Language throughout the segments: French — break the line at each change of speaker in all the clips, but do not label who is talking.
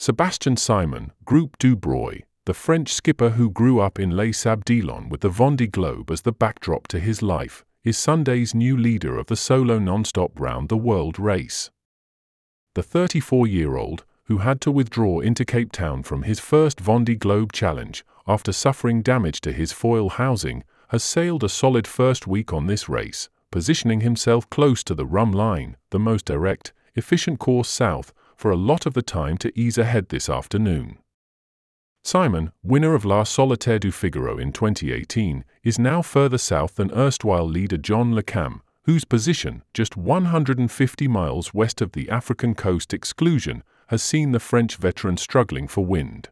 Sébastien Simon, Groupe du Breuil, the French skipper who grew up in Les Sables d'Olonne with the Vendée Globe as the backdrop to his life, is Sunday's new leader of the solo non-stop round-the-world race. The 34-year-old, who had to withdraw into Cape Town from his first Vendée Globe challenge after suffering damage to his foil housing, has sailed a solid first week on this race, positioning himself close to the Rum Line, the most direct, efficient course south, for a lot of the time to ease ahead this afternoon. Simon, winner of La Solitaire du Figaro in 2018, is now further south than erstwhile leader John Le Cam, whose position, just 150 miles west of the African coast exclusion, has seen the French veteran struggling for wind.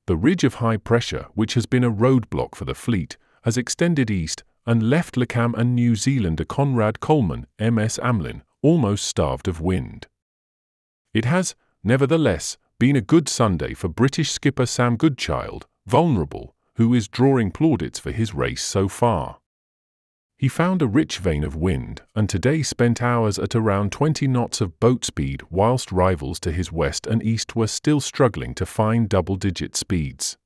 The ridge of high pressure, which has been a roadblock for the fleet, has extended east and left Le Cam and New Zealander Conrad Coleman, MS Amlin, almost starved of wind. It has, nevertheless, been a good Sunday for British skipper Sam Goodchild, vulnerable, who is drawing plaudits for his race so far. He found a rich vein of wind and today spent hours at around 20 knots of boat speed whilst rivals to his west and east were still struggling to find double-digit speeds.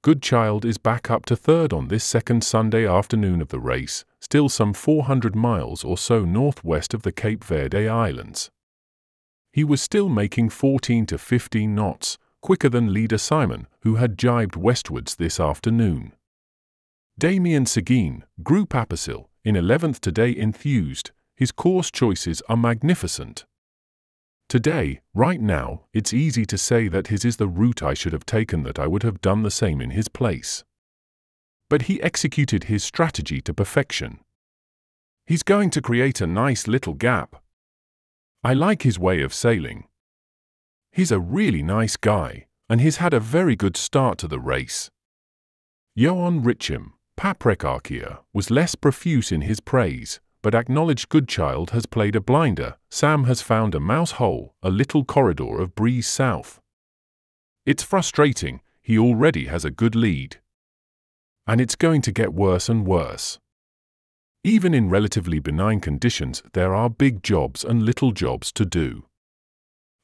Goodchild is back up to third on this second Sunday afternoon of the race, still some 400 miles or so northwest of the Cape Verde Islands. He was still making 14 to 15 knots, quicker than leader Simon, who had jibed westwards this afternoon. Damien Seguin, Groupe Apicil, in 11th today enthused. His course choices are magnificent. Today, right now, it's easy to say that his is the route I should have taken, that I would have done the same in his place. But he executed his strategy to perfection. He's going to create a nice little gap. I like his way of sailing. He's a really nice guy, and he's had a very good start to the race. Johan Richim, Paprekarkia, was less profuse in his praise, but acknowledged Goodchild has played a blinder. Sam has found a mouse hole, a little corridor of breeze south. It's frustrating, he already has a good lead. And it's going to get worse and worse. Even in relatively benign conditions, there are big jobs and little jobs to do.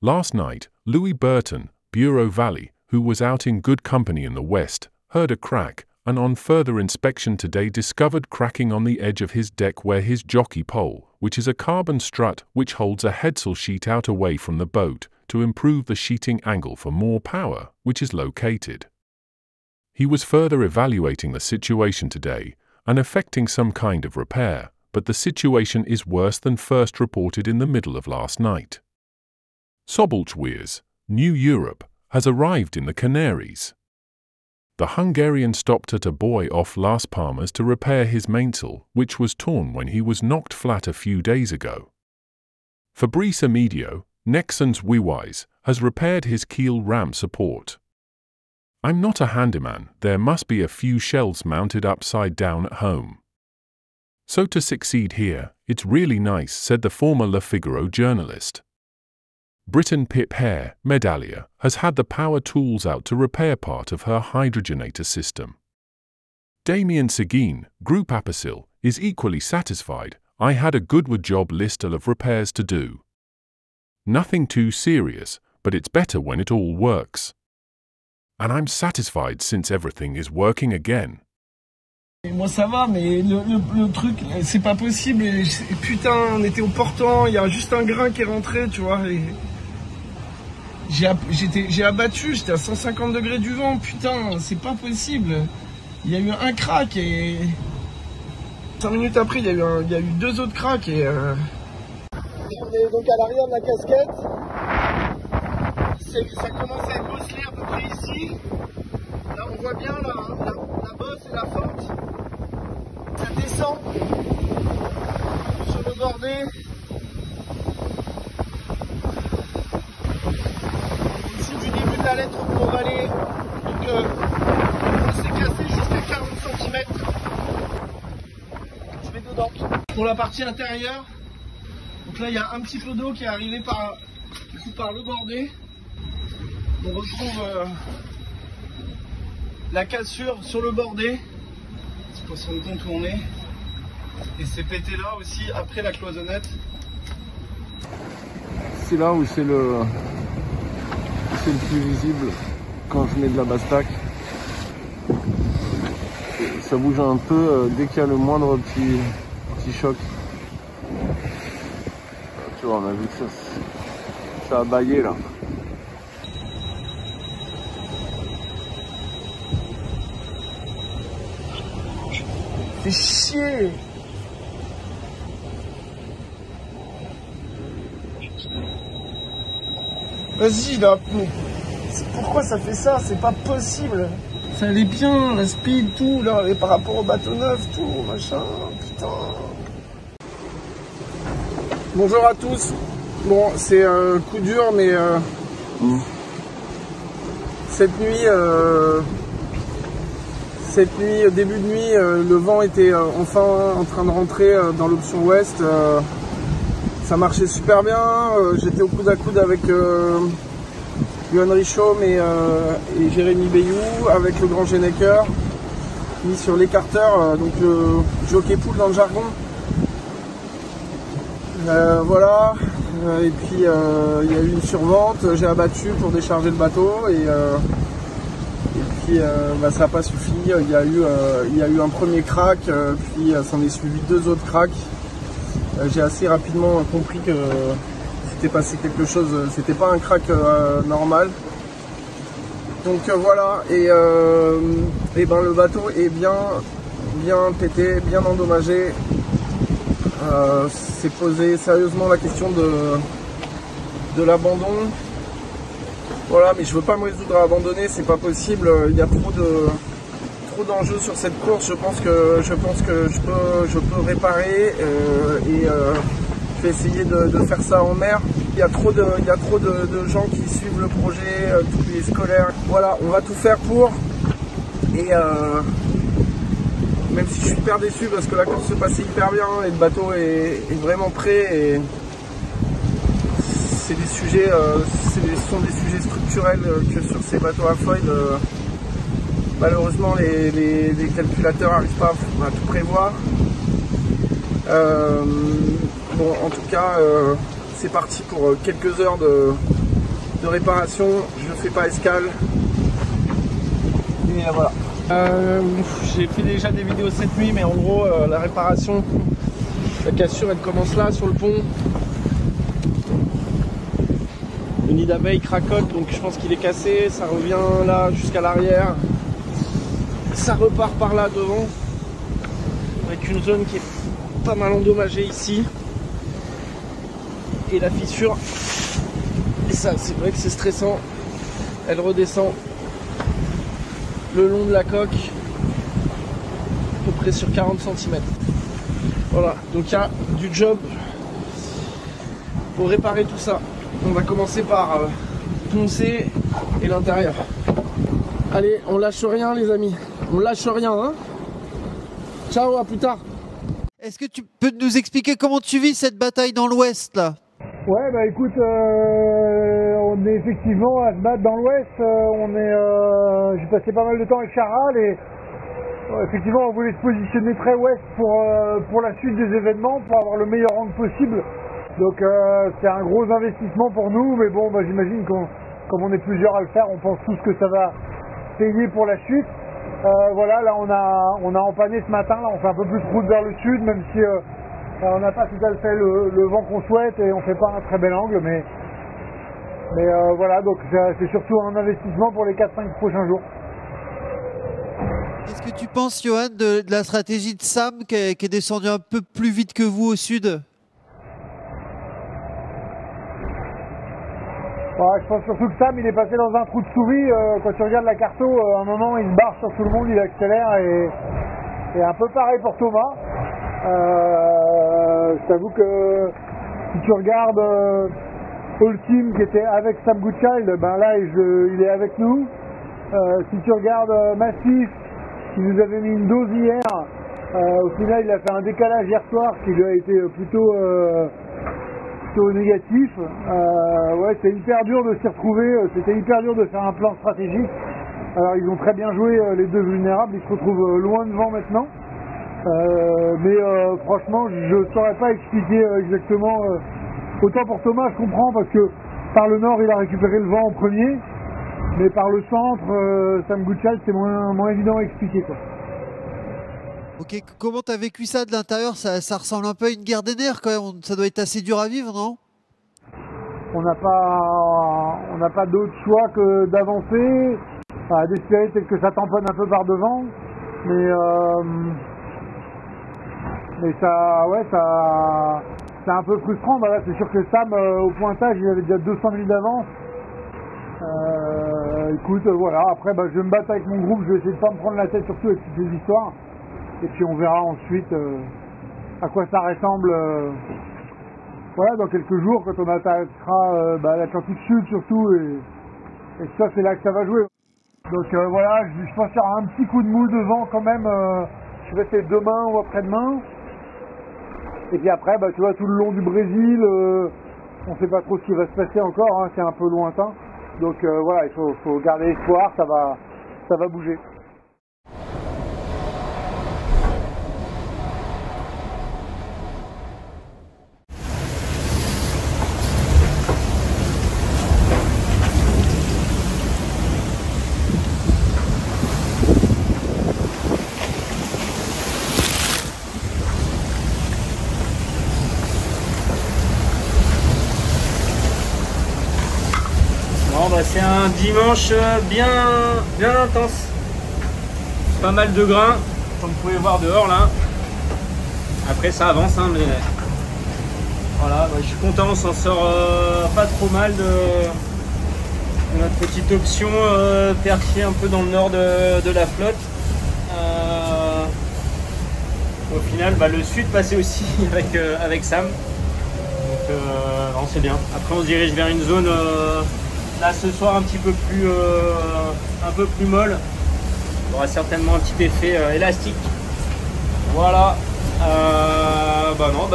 Last night, Louis Burton, Bureau Valley, who was out in good company in the west, heard a crack, and on further inspection today discovered cracking on the edge of his deck where his jockey pole, which is a carbon strut which holds a headsail sheet out away from the boat, to improve the sheeting angle for more power, which is located. He was further evaluating the situation today, and effecting some kind of repair, but the situation is worse than first reported in the middle of last night. Sobolcsweers, New Europe, has arrived in the Canaries. The Hungarian stopped at a buoy off Las Palmas to repair his mainsail, which was torn when he was knocked flat a few days ago. Fabrice Amedio, Nexans Wiwise, has repaired his keel ram support. I'm not a handyman, there must be a few shelves mounted upside down at home. So to succeed here, it's really nice, said the former Le Figaro journalist. Britain Pip Hare, Medalia, has had the power tools out to repair part of her hydrogenator system. Damien Seguin, Groupe Apicil, is equally satisfied. I had a good job list of repairs to do. Nothing too serious, but it's better when it all works. And I'm satisfied since everything is working again.
Et moi ça va, mais le truc, c'est pas possible. Et putain, on était au portant, il y a juste un grain qui est rentré, tu vois. J'ai abattu, j'étais à 150 degrés du vent, putain, c'est pas possible. Il y a eu un crack et 5 minutes après, il y a eu 2 autres cracks et on est donc à l'arrière de la casquette. Ça commence à être bosselé à peu près ici. Là, on voit bien la bosse et la fente. Ça descend sur le bordé. Ici, du début de la lettre pour aller. Donc, c'est cassé jusqu'à 40 cm. Je mets dedans. Pour la partie intérieure, donc là, il y a un petit peu d'eau qui est arrivé par le bordé. On retrouve la cassure sur le bordé. Il faut se rendre compte où on est. Et c'est pété là aussi après la cloisonnette. C'est là où c'est c'est le plus visible quand je mets de la bastac. Ça bouge un peu dès qu'il y a le moindre petit choc. Tu vois, on a vu que ça a baillé là. Fais chier! Vas-y là, pourquoi ça fait ça? C'est pas possible. Ça allait bien, la speed, tout, là, et par rapport au bateau neuf, tout, machin, putain. Bonjour à tous. Bon, c'est un coup dur, mais cette nuit, début de nuit, le vent était enfin en train de rentrer dans l'option ouest. Ça marchait super bien. J'étais au coude à coude avec Johan Richaud et Jérémy Bayou, avec le grand Genecker, mis sur l'écarteur, donc le jockey pool dans le jargon. Voilà, et puis il y a eu une survente, j'ai abattu pour décharger le bateau et puis ça n'a pas suffi, il y a eu un premier crack, puis s'en est suivi deux autres cracks. J'ai assez rapidement compris que s'était passé quelque chose, c'était pas un crack normal. Donc voilà, et ben le bateau est bien pété, bien endommagé. C'est posé sérieusement la question de l'abandon. Voilà, mais je veux pas me résoudre à abandonner, c'est pas possible. Il y a trop d'enjeux sur cette course. Je pense que je peux réparer et je vais essayer de faire ça en mer. Il y a trop de gens qui suivent le projet, tous les scolaires. Voilà, on va tout faire pour. Et même si je suis hyper déçu parce que la course se passait hyper bien et le bateau est vraiment prêt. Et c'est des sujets, ce sont des sujets structurels que sur ces bateaux à foil. Malheureusement, les calculateurs n'arrivent pas à tout prévoir. Bon, en tout cas, c'est parti pour quelques heures de réparation. Je ne fais pas escale. Et voilà. J'ai fait déjà des vidéos cette nuit, mais en gros, la réparation, la cassure, elle commence là, sur le pont. Le nid d'abeille cracote, donc je pense qu'il est cassé. Ça revient là jusqu'à l'arrière. Ça repart par là devant, avec une zone qui est pas mal endommagée ici. Et la fissure, et ça c'est vrai que c'est stressant, elle redescend le long de la coque, à peu près sur 40 cm. Voilà, donc il y a du job pour réparer tout ça. On va commencer par poncer et l'intérieur. Allez, on lâche rien les amis, on lâche rien hein. Ciao, à plus tard.
Est-ce que tu peux nous expliquer comment tu vis cette bataille dans l'Ouest là?
Ouais, bah écoute, on est effectivement à se battre dans l'Ouest. J'ai passé pas mal de temps avec Charal et effectivement on voulait se positionner très ouest pour la suite des événements, pour avoir le meilleur angle possible. Donc c'est un gros investissement pour nous, mais bon, bah, j'imagine comme on est plusieurs à le faire, on pense tous que ça va payer pour la suite. Voilà, là on a empanné ce matin, là on fait un peu plus de route vers le sud, même si on n'a pas tout à fait le vent qu'on souhaite et on fait pas un très bel angle, mais voilà, donc c'est surtout un investissement pour les 4-5 prochains jours.
Qu'est-ce que tu penses, Johan, de la stratégie de Sam qui est descendu un peu plus vite que vous au sud?
Ouais, je pense surtout que Sam il est passé dans un trou de souris. Quand tu regardes la carto, à un moment il se barre sur tout le monde, il accélère et un peu pareil pour Thomas. Je t'avoue que si tu regardes All Team qui était avec Sam Goodchild, ben là il est avec nous. Si tu regardes Massif qui nous avait mis une dose hier, au final il a fait un décalage hier soir qui lui a été plutôt négatif. Ouais, c'est hyper dur de s'y retrouver, c'était hyper dur de faire un plan stratégique. Alors ils ont très bien joué les deux vulnérables, ils se retrouvent loin devant maintenant. Mais franchement je ne saurais pas expliquer exactement. Autant pour Thomas je comprends parce que Par le nord, il a récupéré le vent en premier, mais par le centre, Sam Gutschall, c'est moins évident à expliquer, quoi.
Ok, comment t'as vécu ça de l'intérieur? Ça ressemble un peu à une guerre des nerfs quand même, ça doit être assez dur à vivre, non?
On n'a pas d'autre choix que d'avancer, d'espérer peut-être que ça tamponne un peu par devant, mais ça, ouais, c'est un peu frustrant. Bah là, c'est sûr que Sam, au pointage, il avait déjà 200 000 d'avance. Écoute, voilà, après, bah, je vais me battre avec mon groupe, je vais essayer de pas me prendre la tête surtout avec toutes ces histoires, et puis on verra ensuite à quoi ça ressemble. Voilà, dans quelques jours, quand on attaquera l'Atlantique Sud surtout, et ça, c'est là que ça va jouer. Donc voilà, je pense qu'il y aura un petit coup de mou devant quand même, je vais essayer demain ou après-demain. Et puis après, bah, tu vois, tout le long du Brésil, on ne sait pas trop ce qui va se passer encore, hein, c'est un peu lointain. Donc voilà, il faut garder espoir, ça va bouger.
C'est un dimanche bien intense. Pas mal de grains, comme vous pouvez voir dehors là. Après ça avance, hein, mais voilà, je suis content, on s'en sort pas trop mal de notre petite option perchée un peu dans le nord de la flotte. Au final, le sud passait aussi avec Sam. Donc non, c'est bien. Après on se dirige vers une zone là ce soir un petit peu plus molle. Il y aura certainement un petit effet élastique. Voilà.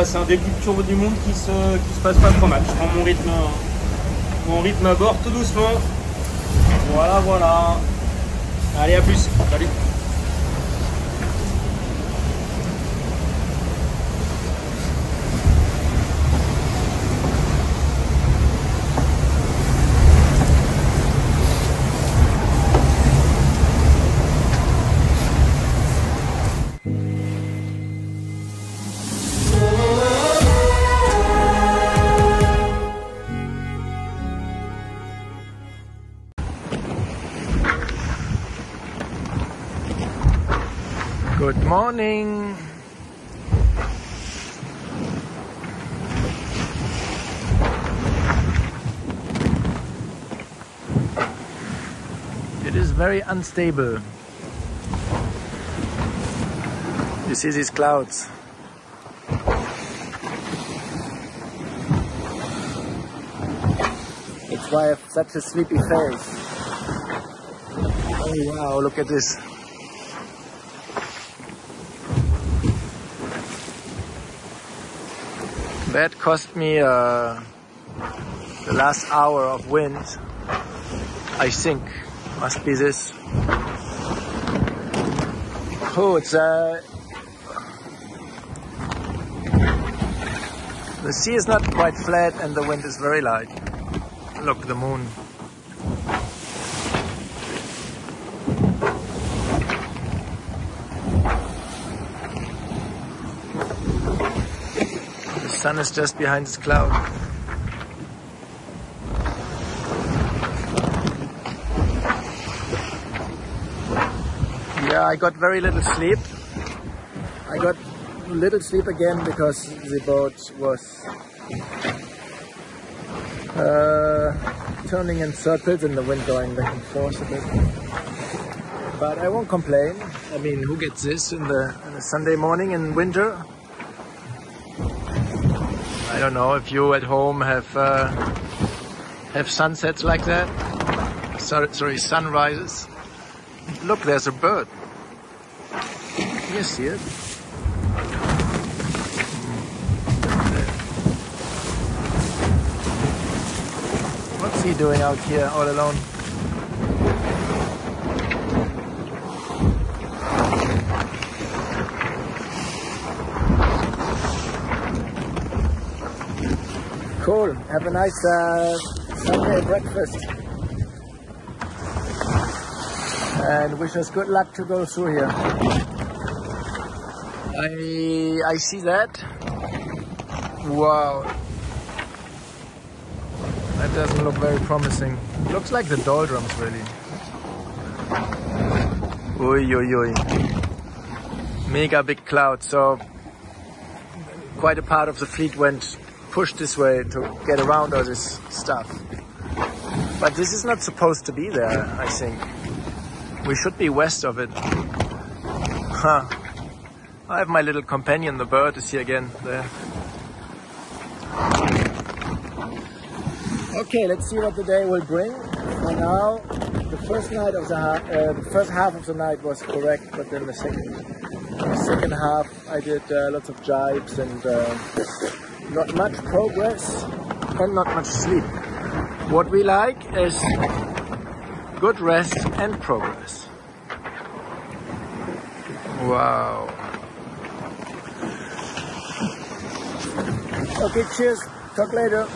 C'est un début de tour du monde qui se passe pas trop mal. Je prends mon rythme à bord tout doucement. Voilà. Allez, à plus. Salut.
Good morning. It is very unstable. You see these clouds. It's why I have such a sleepy face. Oh wow, look at this. That cost me the last hour of wind, I think. Must be this. Oh, it's the sea is not quite flat and the wind is very light. Look, the moon. The sun is just behind this cloud. Yeah, I got very little sleep. I got little sleep again because the boat was turning in circles and the wind going back and forth a bit. But I won't complain. I mean, who gets this in a Sunday morning in winter? I don't know if you at home have sunsets like that. Sorry, sunrises. Look, there's a bird. You see it? What's he doing out here all alone? Cool. Have a nice Sunday breakfast. And wish us good luck to go through here. I see that. Wow. That doesn't look very promising. Looks like the doldrums, really. Oi, oi, oi. Mega big cloud. So quite a part of the fleet went pushed this way to get around all this stuff. But this is not supposed to be there, I think. We should be west of it. Huh. I have my little companion, the bird, is here again. There. Okay, let's see what the day will bring. For now, the first half of the night was correct, but then the second half I did lots of jibes and not much progress and not much sleep. What we like is good rest and progress. Wow. Okay, cheers. Talk later.